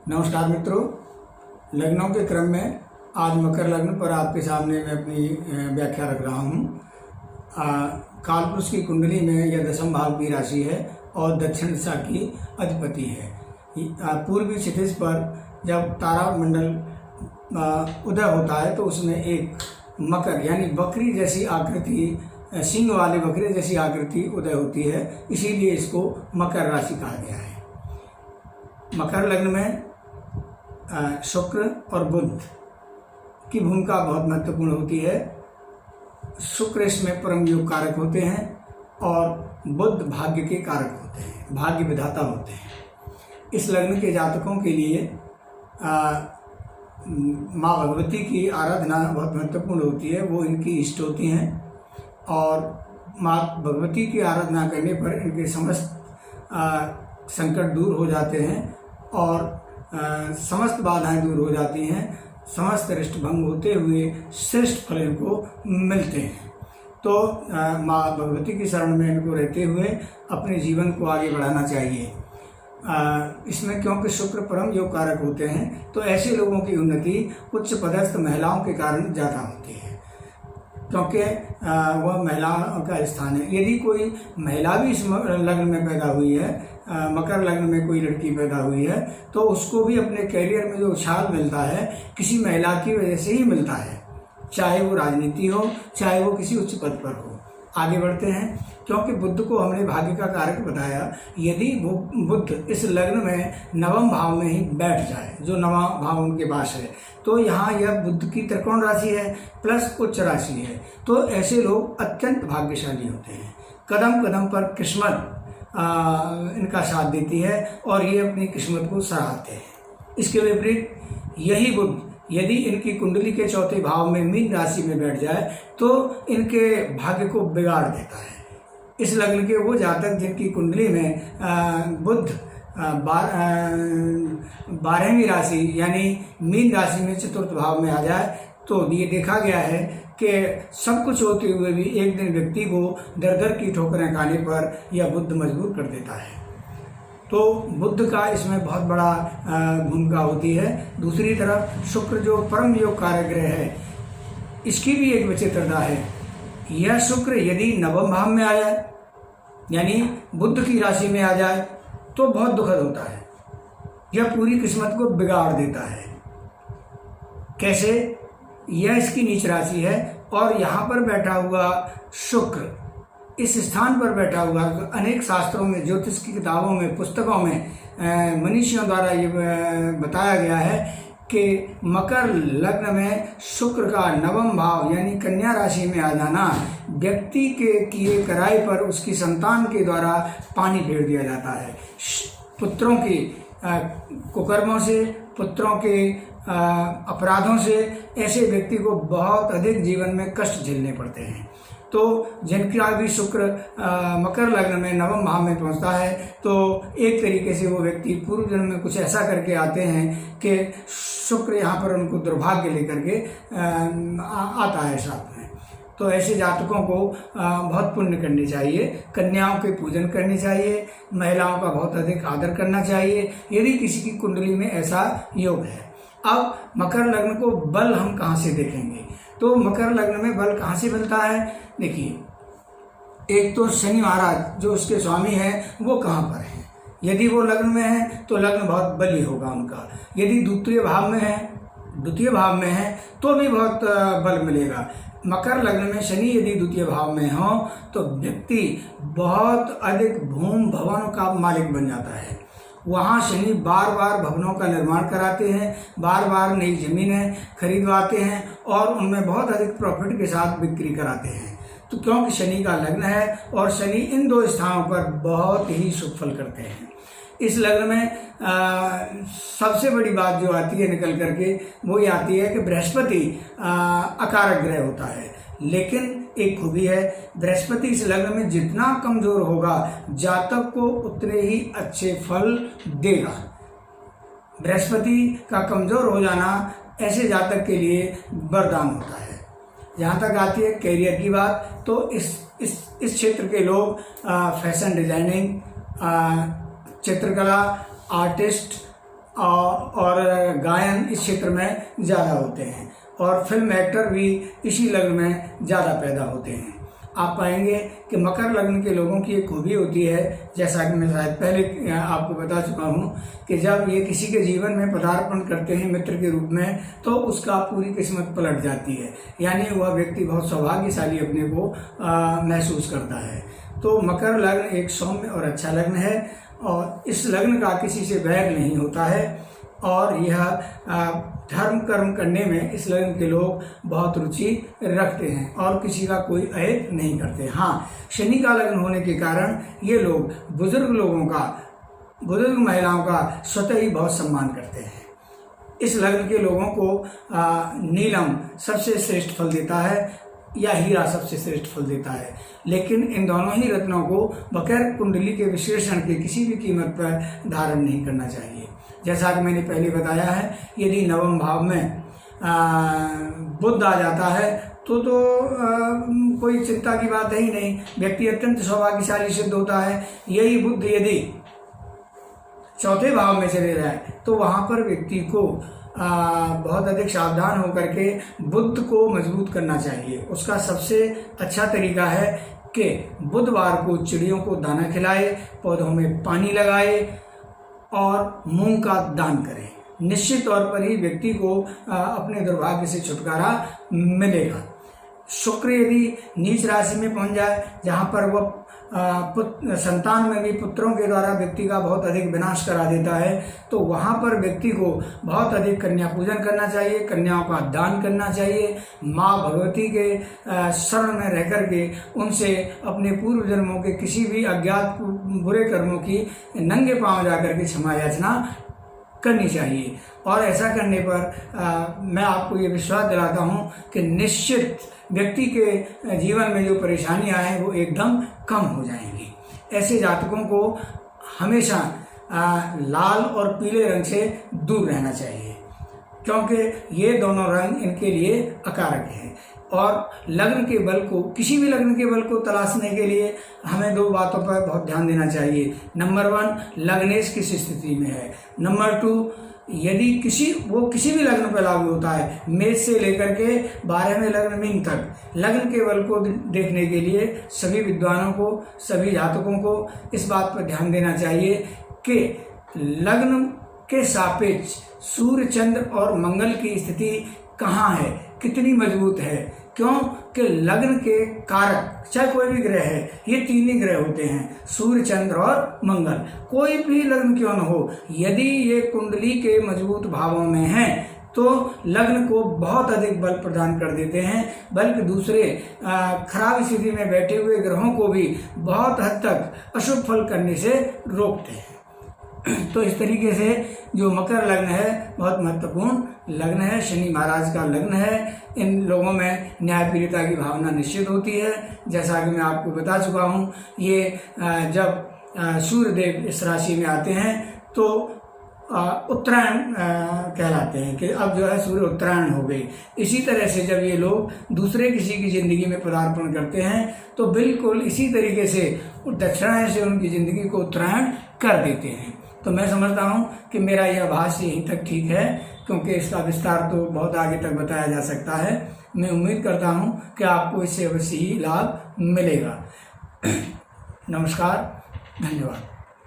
नमस्कार मित्रों, लग्नों के क्रम में आज मकर लग्न पर आपके सामने मैं अपनी व्याख्या रख रहा हूँ। कालपुरुष की कुंडली में यह दशम भाव की राशि है और दक्षिण दिशा की अधिपति है। पूर्वी क्षितिज पर जब तारा मंडल उदय होता है तो उसमें एक मकर यानी बकरी जैसी आकृति, सिंह वाली बकरी जैसी आकृति उदय होती है, इसीलिए इसको मकर राशि कहा गया है। मकर लग्न में शुक्र और बुध की भूमिका बहुत महत्वपूर्ण होती है। शुक्र इसमें परम योग कारक होते हैं और बुध भाग्य के कारक होते हैं, भाग्य विधाता होते हैं। इस लग्न के जातकों के लिए माँ भगवती की आराधना बहुत महत्वपूर्ण होती है। वो इनकी इष्ट होती हैं और माँ भगवती की आराधना करने पर इनके समस्त संकट दूर हो जाते हैं और समस्त बाधाएं दूर हो जाती हैं। समस्त रिष्ट भंग होते हुए श्रेष्ठ फल इनको मिलते हैं। तो माँ भगवती की शरण में इनको रहते हुए अपने जीवन को आगे बढ़ाना चाहिए। इसमें क्योंकि शुक्र परम योग कारक होते हैं तो ऐसे लोगों की उन्नति उच्च पदस्थ महिलाओं के कारण ज़्यादा होती है, क्योंकि वह महिलाओं का स्थान है। यदि कोई महिला भी इस लग्न में पैदा हुई है, मकर लग्न में कोई लड़की पैदा हुई है, तो उसको भी अपने कैरियर में जो उछाल मिलता है किसी महिला की वजह से ही मिलता है, चाहे वो राजनीति हो, चाहे वो किसी उच्च पद पर हो। आगे बढ़ते हैं, क्योंकि बुध को हमने भाग्य का कारक बताया। यदि बुध इस लग्न में नवम भाव में ही बैठ जाए, जो नवम भाव उनके पास है, तो यहाँ यह बुध की त्रिकोण राशि है प्लस उच्च राशि है, तो ऐसे लोग अत्यंत भाग्यशाली होते हैं। कदम कदम पर किस्मत इनका साथ देती है और ये अपनी किस्मत को सराहते हैं। इसके विपरीत यही बुध यदि इनकी कुंडली के चौथे भाव में मीन राशि में बैठ जाए तो इनके भाग्य को बिगाड़ देता है। इस लग्न के वो जातक जिनकी कुंडली में बुध 12वीं राशि यानी मीन राशि में चतुर्थ भाव में आ जाए, तो ये देखा गया है कि सब कुछ होते हुए भी एक दिन व्यक्ति को दर दर की ठोकरें खाने पर यह बुध मजबूर कर देता है। तो बुध का इसमें बहुत बड़ा भूमिका होती है। दूसरी तरफ शुक्र जो परम योग कारक ग्रह है, इसकी भी एक विचित्रता है। यह शुक्र यदि नवम भाव में आ जाए यानी बुध की राशि में आ जाए तो बहुत दुखद होता है। यह पूरी किस्मत को बिगाड़ देता है। कैसे? यह इसकी नीच राशि है और यहाँ पर बैठा हुआ शुक्र इस स्थान पर बैठा हुआ, अनेक शास्त्रों में, ज्योतिष की किताबों में, पुस्तकों में मनीषियों द्वारा ये बताया गया है कि मकर लग्न में शुक्र का नवम भाव यानी कन्या राशि में आ जाना व्यक्ति के किए कराए पर उसकी संतान के द्वारा पानी फेर दिया जाता है। पुत्रों के कुकर्मों से, पुत्रों के अपराधों से ऐसे व्यक्ति को बहुत अधिक जीवन में कष्ट झेलने पड़ते हैं। तो जिनका भी शुक्र मकर लग्न में नवम भाव में पहुंचता है तो एक तरीके से वो व्यक्ति पूर्व जन्म में कुछ ऐसा करके आते हैं कि शुक्र यहाँ पर उनको दुर्भाग्य लेकर के आता है साथ में। तो ऐसे जातकों को बहुत पुण्य करनी चाहिए, कन्याओं के पूजन करने चाहिए, महिलाओं का बहुत अधिक आदर करना चाहिए यदि किसी की कुंडली में ऐसा योग है। अब मकर लग्न को बल हम कहाँ से देखेंगे? तो मकर लग्न में बल कहाँ से मिलता है? देखिए, एक तो शनि महाराज जो उसके स्वामी हैं वो कहाँ पर हैं। यदि वो लग्न में है तो लग्न बहुत बली होगा उनका। यदि द्वितीय भाव में है तो भी बहुत बल मिलेगा। मकर लग्न में शनि यदि द्वितीय भाव में हो तो व्यक्ति बहुत अधिक भूमि भवन का मालिक बन जाता है। वहाँ शनि बार बार भवनों का निर्माण कराते हैं, बार बार नई जमीनें खरीदवाते हैं और उनमें बहुत अधिक प्रॉफिट के साथ बिक्री कराते हैं। तो क्योंकि शनि का लग्न है और शनि इन दो स्थानों पर बहुत ही शुभ फल करते हैं। इस लग्न में सबसे बड़ी बात जो आती है निकल करके वो ये आती है कि बृहस्पति अकारक ग्रह होता है, लेकिन एक खूबी है, बृहस्पति इस लग्न में जितना कमजोर होगा जातक को उतने ही अच्छे फल देगा। बृहस्पति का कमजोर हो जाना ऐसे जातक के लिए वरदान होता है। जहाँ तक आती है कैरियर की बात, तो इस क्षेत्र के लोग फैशन डिजाइनिंग, चित्रकला, आर्टिस्ट और गायन इस क्षेत्र में ज़्यादा होते हैं, और फिल्म एक्टर भी इसी लग्न में ज़्यादा पैदा होते हैं। आप पाएंगे कि मकर लग्न के लोगों की एक खूबी होती है, जैसा कि मैं शायद पहले आपको बता चुका हूँ, कि जब ये किसी के जीवन में पदार्पण करते हैं मित्र के रूप में, तो उसका पूरी किस्मत पलट जाती है। यानी वह व्यक्ति बहुत सौभाग्यशाली अपने को महसूस करता है। तो मकर लग्न एक सौम्य और अच्छा लग्न है, और इस लग्न का किसी से बैर नहीं होता है, और यह धर्म कर्म करने में इस लग्न के लोग बहुत रुचि रखते हैं और किसी का कोई ऐब नहीं करते। हाँ, शनि का लग्न होने के कारण ये लोग बुजुर्ग महिलाओं का स्वतः ही बहुत सम्मान करते हैं। इस लग्न के लोगों को नीलम सबसे श्रेष्ठ फल देता है, या हीरा सबसे श्रेष्ठ फल देता है, लेकिन इन दोनों ही रत्नों को बगैर कुंडली के विश्लेषण के किसी भी कीमत पर धारण नहीं करना चाहिए। जैसा कि मैंने पहले बताया है, यदि नवम भाव में बुध आ जाता है तो कोई चिंता की बात है ही नहीं, व्यक्ति अत्यंत सौभाग्यशाली सिद्ध होता है। यही बुध यदि चौथे भाव में चले जाए तो वहाँ पर व्यक्ति को बहुत अधिक सावधान होकर के बुध को मजबूत करना चाहिए। उसका सबसे अच्छा तरीका है कि बुधवार को चिड़ियों को दाना खिलाए, पौधों में पानी लगाए और मूंग का दान करें। निश्चित तौर पर ही व्यक्ति को अपने दुर्भाग्य से छुटकारा मिलेगा। शुक्र यदि नीच राशि में पहुंच जाए, जहां पर वह संतान में भी पुत्रों के द्वारा व्यक्ति का बहुत अधिक विनाश करा देता है, तो वहां पर व्यक्ति को बहुत अधिक कन्या पूजन करना चाहिए, कन्याओं का दान करना चाहिए, माँ भगवती के शरण में रह करके उनसे अपने पूर्व जन्मों के किसी भी अज्ञात बुरे कर्मों की नंगे पांव जाकर के क्षमा याचना करनी चाहिए। और ऐसा करने पर मैं आपको ये विश्वास दिलाता हूँ कि निश्चित व्यक्ति के जीवन में जो परेशानियां हैं वो एकदम कम हो जाएंगी। ऐसे जातकों को हमेशा लाल और पीले रंग से दूर रहना चाहिए, क्योंकि ये दोनों रंग इनके लिए अकारक हैं। और लग्न के बल को, किसी भी लग्न के बल को तलाशने के लिए हमें दो बातों पर बहुत ध्यान देना चाहिए। नंबर 1, लग्नेश किस स्थिति में है। नंबर 2, यदि किसी भी लग्न पर लागू होता है, मेष से लेकर के 12वें लग्न मीन तक, लग्न के बल को देखने के लिए सभी विद्वानों को, सभी जातकों को इस बात पर ध्यान देना चाहिए कि लग्न के सापेक्ष सूर्य, चंद्र और मंगल की स्थिति कहाँ है, कितनी मजबूत है। क्यों कि लग्न के कारक चाहे कोई भी ग्रह है, ये 3 ही ग्रह होते हैं, सूर्य, चंद्र और मंगल। कोई भी लग्न क्यों न हो, यदि ये कुंडली के मजबूत भावों में हैं तो लग्न को बहुत अधिक बल प्रदान कर देते हैं, बल्कि दूसरे खराब स्थिति में बैठे हुए ग्रहों को भी बहुत हद तक अशुभ फल करने से रोकते हैं। तो इस तरीके से जो मकर लग्न है बहुत महत्वपूर्ण लग्न है, शनि महाराज का लग्न है। इन लोगों में न्यायप्रियता की भावना निश्चित होती है। जैसा कि मैं आपको बता चुका हूँ, ये जब सूर्यदेव इस राशि में आते हैं तो उत्तरायण कहलाते हैं कि अब जो है सूर्य उत्तरायण हो गई। इसी तरह से जब ये लोग दूसरे किसी की जिंदगी में पदार्पण करते हैं तो बिल्कुल इसी तरीके से दक्षिणायन से उनकी जिंदगी को उत्तरायण कर देते हैं। तो मैं समझता हूँ कि मेरा यह भाष्य यहीं तक ठीक है, क्योंकि इसका विस्तार तो बहुत आगे तक बताया जा सकता है। मैं उम्मीद करता हूँ कि आपको इससे अवश्य ही लाभ मिलेगा। नमस्कार, धन्यवाद।